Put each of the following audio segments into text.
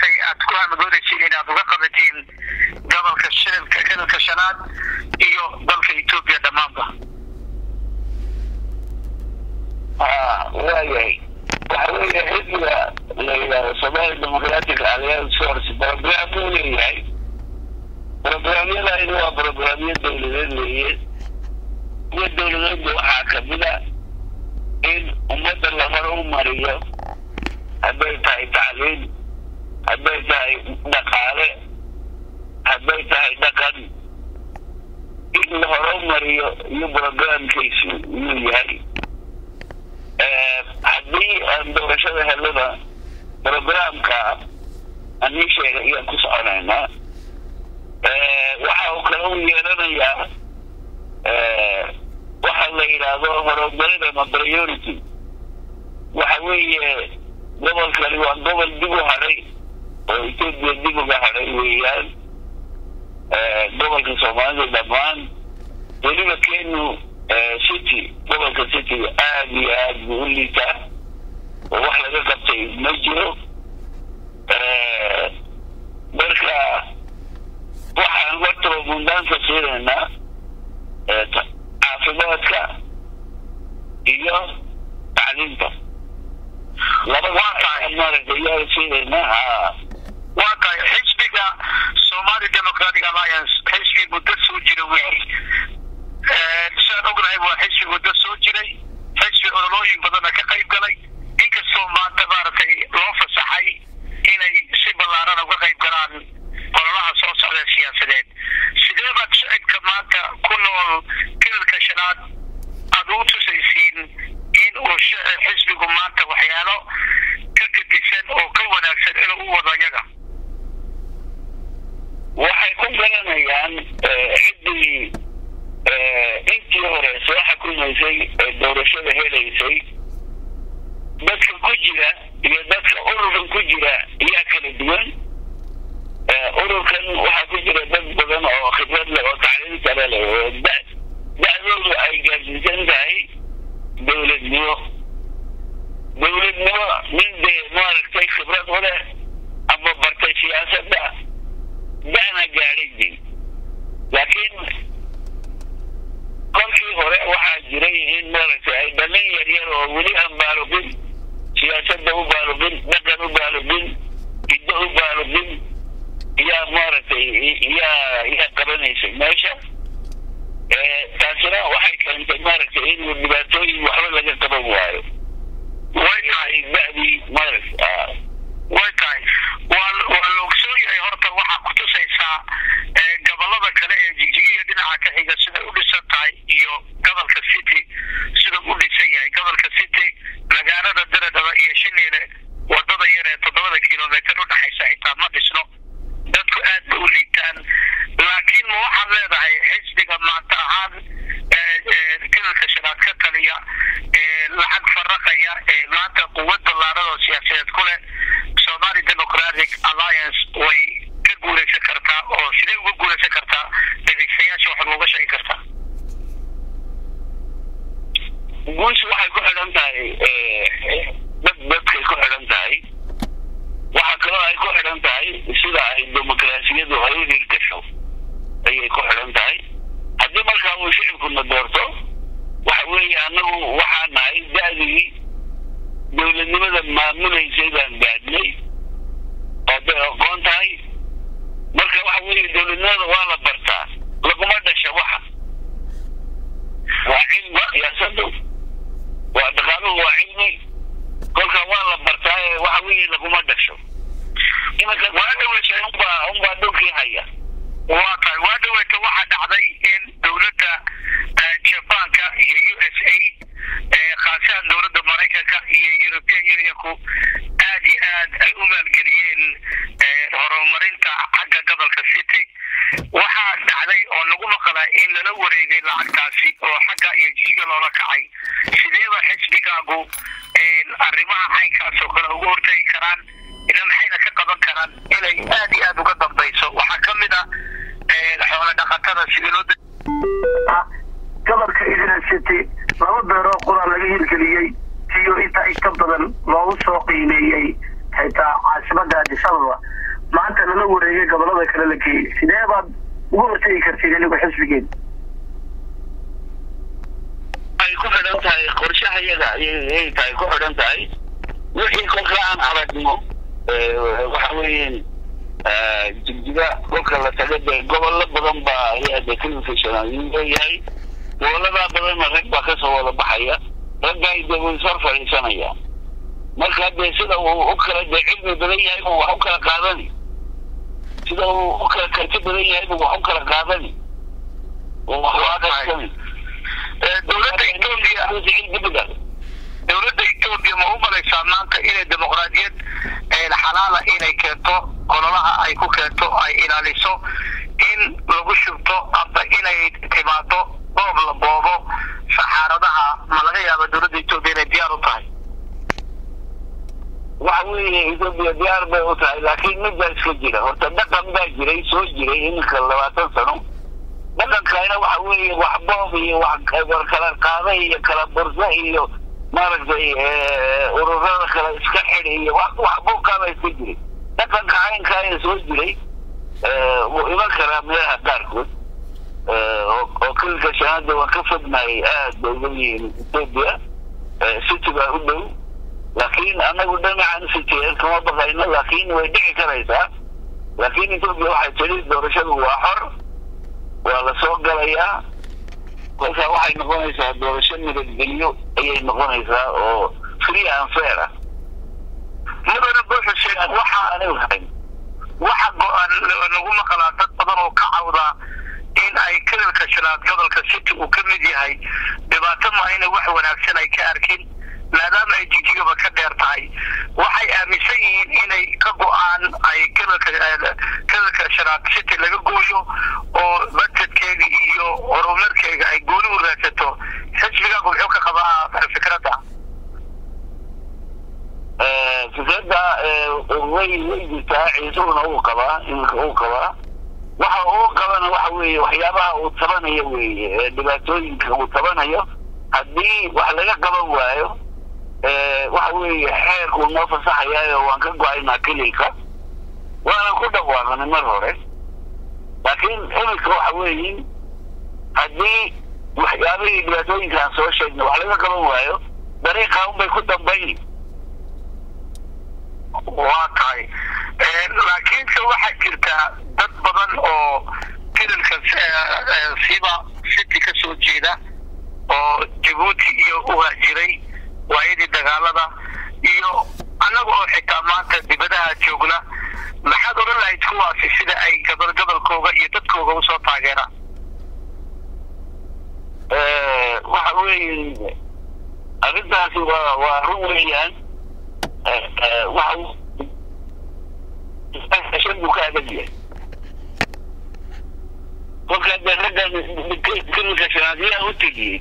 maaragtay aad ku hamadoonaysiin inaad uga qabatiin gobolka shilka shanaad iyo dalka Ethiopia dhamaanba. waayahay waxa weeye xisbiga la yidhaahdo Somali Democratic Alliance Force program uu leeyahay programyada waa programyo dowladeed leeyahay iyo dowladda waxaa kamid ah in ummadda la horumariyo hadday tahay tacliin hadday tahay dhaqaale hadday tahay dhaqan in la horumariyo iyo programkiisu uu yahay haddii aan doorashada helada programka ani sheegay ayaan ku soconaynaa waxa uu kale u yeelanayaa waxa la yidhaahdo horumarin ama priority waxa weeye gobolkani waa gobol dib u hadhay oo Ethiopia dib uga hadhay weeyaan gobolka Soomaalida dhammaan weliba Kenya city gobolka city aad iyo aad buu u liitaa oo wax laga qabtay ma jiro marka waxaan warta bundaanka siinaynaa caafimaadka iyo tacliinta waa tahay xisbiga Somali Democratic Alliance xisbi muddo soo jira weey saan ognahay waa xisbi muddo soo jiray xisbi ololooyin badan ka qayb galay inkastoo maanta maaragtay loo fasaxay inay si ballaaran uga qayb galaan ololaha soo socda siyaasadeed sidee baad shacabka maanta ku nool kilka shanaad aad u tusaysiin in uu xisbigu maanta waxyaalo ka gedisan oo ka wanaagsan inuu u wado iyaga waxay ku garanayaan ciddii intii hore soo xukumaysay doorashada helaysay dadka ku jira iyo dadka ururkan ku jira ayaa kala duwan ururkan waxaa ku jira dad badan oo khibrad leh oo tacliin sare leh oo da'doodu ay gaarsiisan tahay dowladnimo nin dee maaragtay khibrad u leh ama bartay siyaasadda da'na gaadhay laakiin kolkii hore waxaa jiray in maaragtay ay dhalin yaryar oo weli aan baalugin siyaasadda u baalugin dhaqan u baalugin hiddo u baalugin yaa maaragtay yaa qabanaysay meesha taasina waxay keentay maaragtay in dhibaatooyin waxba laga qaban waayo way tahay ba'dii maaragtay way tahay waa la ogsoon yahay horta waxaa ku tusaysaa gobolada kale ee jigjigiya dhinaca ka xiga sida u dhisan tahay iyo gobolka city sida u dhisan yahay gobolka city magaalada Daradaba iyo Shiniile wadada yar ee 7 kiiloomitir u dhaxaysa xitaa ma dhisno dadku aad bay u liitaan laakiin ma waxaad leedahay xisbiga maanta ahaan kilka shanaad ka taliya lacag faraqaya maanta quwad ballaaran oo siyaasadeed ku leh Somali Democratic Alliance way ka guuleysan kartaa oo sidee uga guuleysan kartaa dhageystayaasha waxaad uga sheegi kartaa guushu waxay ku xidhan tahay dadkay ku xidhan tahay waxa kaloo ay ku xidhan tahay sida ay dimuqraasiyadu ay u hirgasho ayay ku xidhan tahay haddii markaa uu shicibkuna doorto waxa weeye annagu waxaa nahay da'dii dowladnimada maamulaysay baan gaadhnay oo bay aqoon tahay marka waxa weeye dowladnimada waa la bartaa laguma dhasha waxa waa cilmi siyaasaddu waa dhaqaaluhu waa cilmi kolka waa la bartaa waxa weeye laguma dhasho imanka waa dhaweysay unbaa dhulkii haya waa tahay waa dhaweyta waxaa dhacday in dowladda Japaanka iyo USA khaasatan dowladda Mareykanka iyo European Unionku aad iyo aad ay u maalgeliyeen horumarinta xagga gobolka city waxaa dhacday oo lagu maqlay in lala wareegay lacagtaasi oo xagga iyo jiga loola kacay sideeba xisbigaagu arrimaha caynkaas oo kale ugu hortagi karaan ila maxayna ka qaban karaan inay aad iyo aad uga dambayso waxaa ka mid ah xoolo dhaqatada sidii loo gobolka Idris City laba beero qura laga hirgeliyay iyo inta ay ka badan loo soo qiimeeyay xitaa caasimada Addis Ababa maanta lala wareegay gobolada kale la geeyay sidee baad ugu hortagi kartid anigu xisbigeed ay ku xidhan tahay qorshaha iyaga ay tahay ku xidhan tahay wixii kolka aan aragno waxa weeyaan jigjiga kolka la tagay gobollo badan baa hay-adda communication leeyahay gobollada badan rag baa kasoo wada baxaya ragga ay dawlad soo fadhiisanaya marka dee sida uu u kala cilmi badan yahay uu wax u kala qaadani sida uu u kala karti badan yahay uu wax u kala qaadani oo wax waa qaadani dowladda Itoobiya ma u malaysaa maanta inay dimuqraadiyad xalaala inay keento qololaha ay ku keento ay ilaaliso in lagu shubto aba inay timaado boob la boobo saxaaradaha ma laga yaabo dowladda Itoobiya inay diyaar u tahay waxa weeye Itoobiya diyaar bay u tahay laakiin mid baa iska jira horta dhaqan baa jiray soo jiray iminka 20 sano dhaqankaina waxa weeye wax boob iyo wax kala qaaday iyo kala bursa iyo maaragtay ururada kala iska xidhi iyo wax buu kala iska jiray dhaqanka caynkaa soo jiray iman karaa meelaha qaarkood oo kulka shanaada waa ka fadnay aad bay ugu yihiin Itoobiya city baa u dhow laakiin anagu dhinacan city kama baqayno laakiin way dhici karaysaa laakiin Itoobiya waxay tiri doorashadu waa xor waa la soo galayaa kolka waxay noqonaysaa doorasho nabadgelyo ayay noqonaysaa oo free and fair ah mudane buuxisay waxa go'aan lagu maqlaa dad badan oo ka cawda in ay kalalka shanaad gobolka city uu ka mid yahay dhibaato ma ayna wax wanaagsan ay ka arkin maadaama ay jigjiga ka dheer tahay waxay aaminsan yihiin inay ka go'aan ay kalalka shanaad city laga gooyo oo budgetkeega iyo horumarkeega ay gooni u raadsato xisbiga wuxuu ka qabaa fikradda way jirtaa ciisuna uu qabaa iminka uu qabaa waxa uu qabana waxa weeye waxyaabaha uu tabanayo weeye dhibaatooyinka uu tabanayo haddii wax laga qaban waayo waxa weeye xeerku noo fasaxayaayo waan ka go-aynaa kililka waana ku dhawaaqnay mar hore laakiin iminka waxa weeye haddii waxyaabihii dhibaatooyinkaan soo sheegnay wax laga qaban waayo dariiqa unbay ku dambayni waa tahay laakiinse waxaa jirta dad badan oo kililka siiba city ka soo jeeda oo Djibouti iyo u haajiray waayadii dagaalada iyo anaga oo xitaa maanta dibadaha joogna maxaad oran lahayd kuwaasi sida ay gobolkooga iyo dadkooga u soo taageeraan waxa weeye arrintaasi waa run weeyaan waxa shaqadu ka adag yahay kolka ragga kilka shanaadiya u tegiyey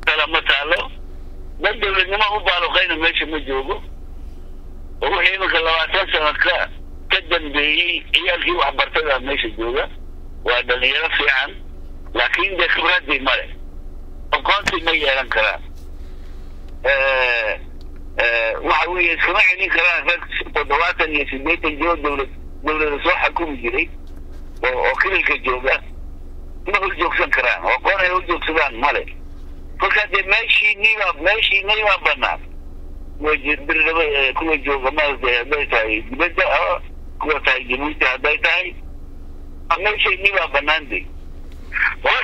tala mataalo dad dowladnimo u baaluqayna meesha ma joogo oo wixii iminka 20 sano ka dambeeyey ciyaalkii waxbartada meesha jooga waa dhalinyaro fiican laakiin dee khibradii male aqoonsi ma yeelan karaan waxa weeye iskama celin karaan rag 78 joo dowladda soo xukumi jiray oo kililka jooga ma hor joogsan karaan oo aqoon ay u joogsadaan male kolka dee meeshii niibaa bannaan kuwa jooga maaragtay hadday tahay dibadda kuwa tahay Djibouti hadday tahay meeshii niibaa bannaan de waa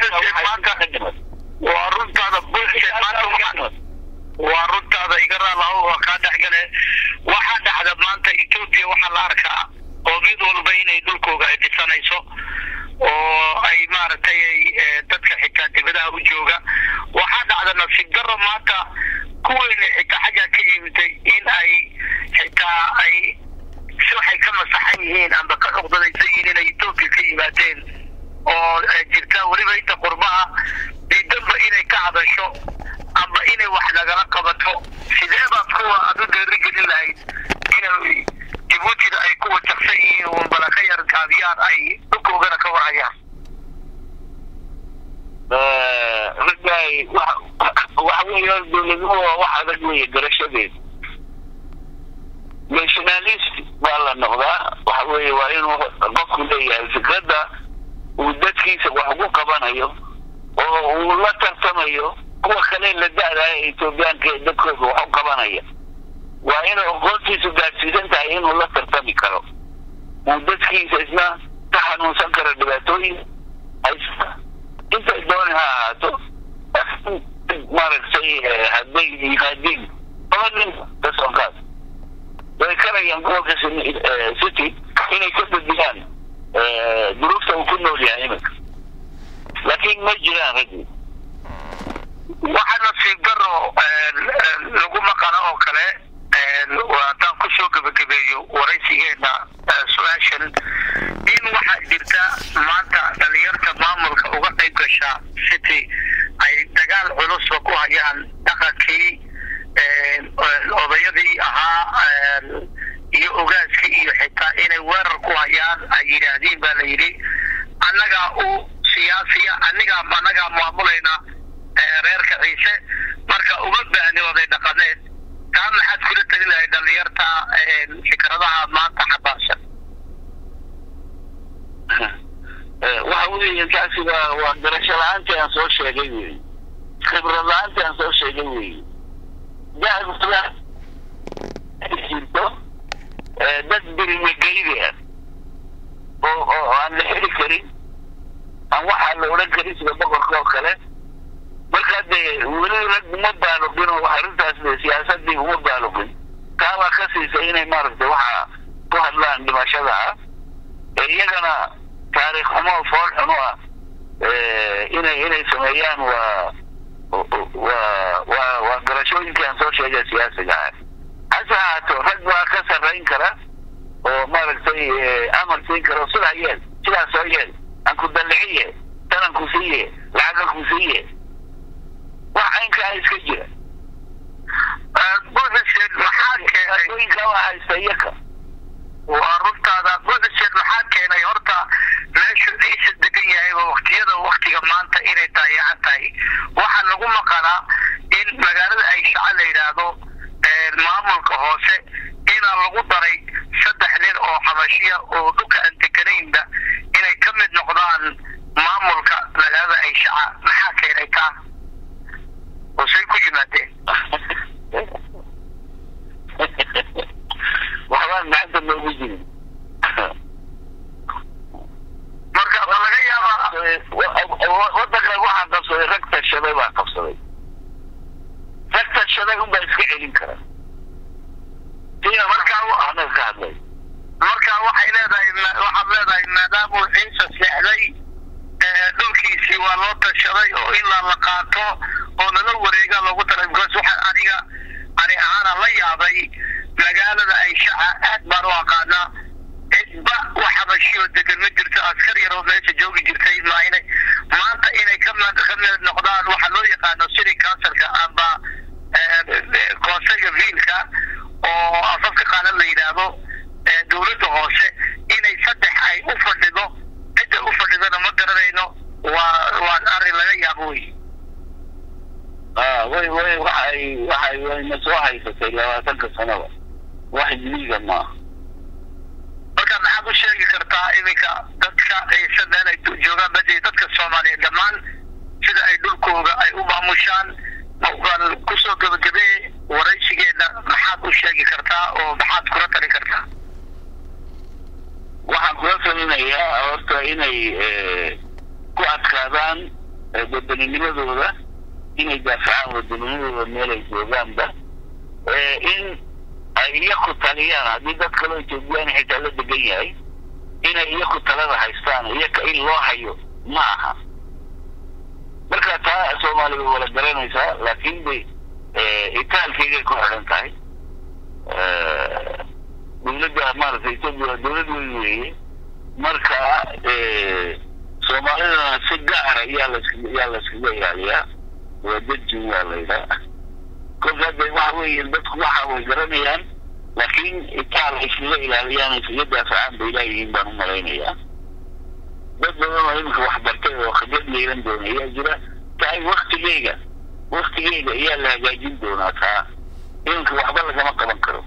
runtaada waa runtaada iga raalaho waa kaa dhexgale waxaa dhacda maanta Itoobiya waxaa la arkaa oo mid walba inay dhulkooga ay dhisanayso oo ay maaragtay dadka xitaa dibadaha u jooga waxaa dhacda nasiib darro maanta kuweyna xitaa xagga ka yimiday in ay xitaa ay si waxay ka masaxan yihiin amba ka xuqdadaysan yihiin inay Itoobiya ka yimaadeen oo jirta weliba inta qurbaha diidanba inay ka hadasho amba inay wax lagala qabato sidee baad kuwa adu dhiirigelin lahayd inay Djibouti ay ku wajahsan yihiin oo balaka yar gaabiyaan ay dhulkoogana ka warhayaan ragay waxa weeye dowladnimo waa wax adag weeye garashadeed nationalist baa la noqdaa waxa weeye waa inuu qofku leeyahay fikradda uu dadkiisa wax ugu qabanayo oo uu la tartamayo kuwa kale la da'dahay Etoobiyaanka dadkooda wax u qabanaya waa inuu aqoontiisu gaarsiisan tahay inuu la tartami karo uu dadkiisa isna ka xanuunsan karo dhibaatooyin haysta inta doonay ha ahaato maaragtay hadday yimaadiin badan tasonkaas way karayaan gobolka city inay ka beddelaan duruufta uu ku nool yahay iminka laakiin ma jiraan raggi waxaana si daro lagu maqala oo kale waadaan ku soo gabagabeeyo waraysigeena su-aashan in waxaa jirta maanta dhalinyarta maamulka uga qayb gasha city ay dagaal culusba ku hayaan dhaqankii odayadii ahaa iyo ogaaskii iyo xitaa inay weerar ku hayaan ay yidhaahdeen baa la yidhi annagaa u siyaasiya annagaa maamulayna reerka ciise marka uma baahni oday dhaqameed taa maxaad kula tali lahay dhalinyarta fikradaha maanta xabaarsan waxa weeye taasi waa garasho la'aantii aan soo sheegay weeye khibrad la'aantii aan soo sheegay weeye jirto dad birimageydi ah oo aan la heli karin aan waxaa la odhan karin sida boqorka oo kale marka dee weli rag uma baalugin oo arrintaas siyaasadii uma baalugin taabaa ka siisa inay maaragtay waxa ku hadlaan dhimashada ah iyagana taariikh xumo fool xumo ah inay sameeyaan waa garashooyinkii aan soo sheegay siyaasiga ah hase ahaato rag baa ka sarrayn kara oo maaragtay amar siin kara sidaa yeel sidaa soo yeel aan ku dalliciye tanan ku siiye lacagan ku siiye wax aynkaa iska jira buuxiseen maxaa keenay waa haysta iyaka waa runtaada buuxiseen maxaa keenay horta meeshu ciise degan yahayba waktiga maanta inay daayacan tahay waxaa lagu maqalaa in magaalada ay shaca la yidhaahdo maamulka hoose inaa lagu daray 3 nin oo xabashiya oo dhulka aan deganaynba inay ka mid noqdaan maamulka magaalada ay shaca maxaa keenay taa oo say ku yimaadeen waxbaan gacanta loogu jirin marka laga yaabaa waddanka waxaa qabsaday rag tashaday baa qabsaday rag tashaday unbaa iska celin kara tia markaa anaga ka hadlay marka waxaad leedahay maadaamuu ciise seexday dhulkiisii waa loo tashaday oo ilaa la qaato oo nala wareega loogu daray because waxaa ani ahaana la yaabay magaalada ay shaca aad baan u aqaanaa cidba wax habashiyo degan ma jirto askar yar oo meesha joogi jirtay maanta inay ka mid noqdaan waxa loo yaqaano city councilka amba koonseyga viilka oo afafka qaadan la yidhaahdo dowladda hoose inay 3 ay u fadhido cidda u fadhidana ma garanayno waa arrin laga yaabo wey waxay soo haysatay 20 sanaba wax jiliga maaha marka maxaad u sheegi kartaa iminka dadka ciise meel ay joogaan badii dadka Soomaaliyeed dhammaan sida ay dhulkooda ay u maamushaan waan kusoo gabagabee waraysigeena maxaad u sheegi kartaa oo maxaad kula tali kartaa waxaan kula talinayaa horta inay ku adkaadaan waddaninimadooda inay daafacaan waddaninimadooda meel ay joogaanba in ay iyaku taliyaan haddii dad kaloo Etoobiyaan xitaa la degan yahay inay iyaku talada haystaan iyaka in loo hayo ma aha marka taa Soomaaliya wala garanaysaa laakiin bay itaalkeeda ku xidhan tahay dowladda maaragtay Itoobiya dowlad weeye marka Soomaalida si gaar ah yaa la iskaga ilaaliyaa waa dadji waa la yidhaa kolka waxa weeye dadku waxa way garanayaan laakiin itaal ay iskaga ilaaliyaan iskaga daafacaan bay leeyihiin baan u malaynayaa dad badan oo iminka wax bartay oo khibrad leelan doona ayaa jira tahay waqtigeega ayaa la hagaajin doonaa taa iminka waxba lagama qaban karo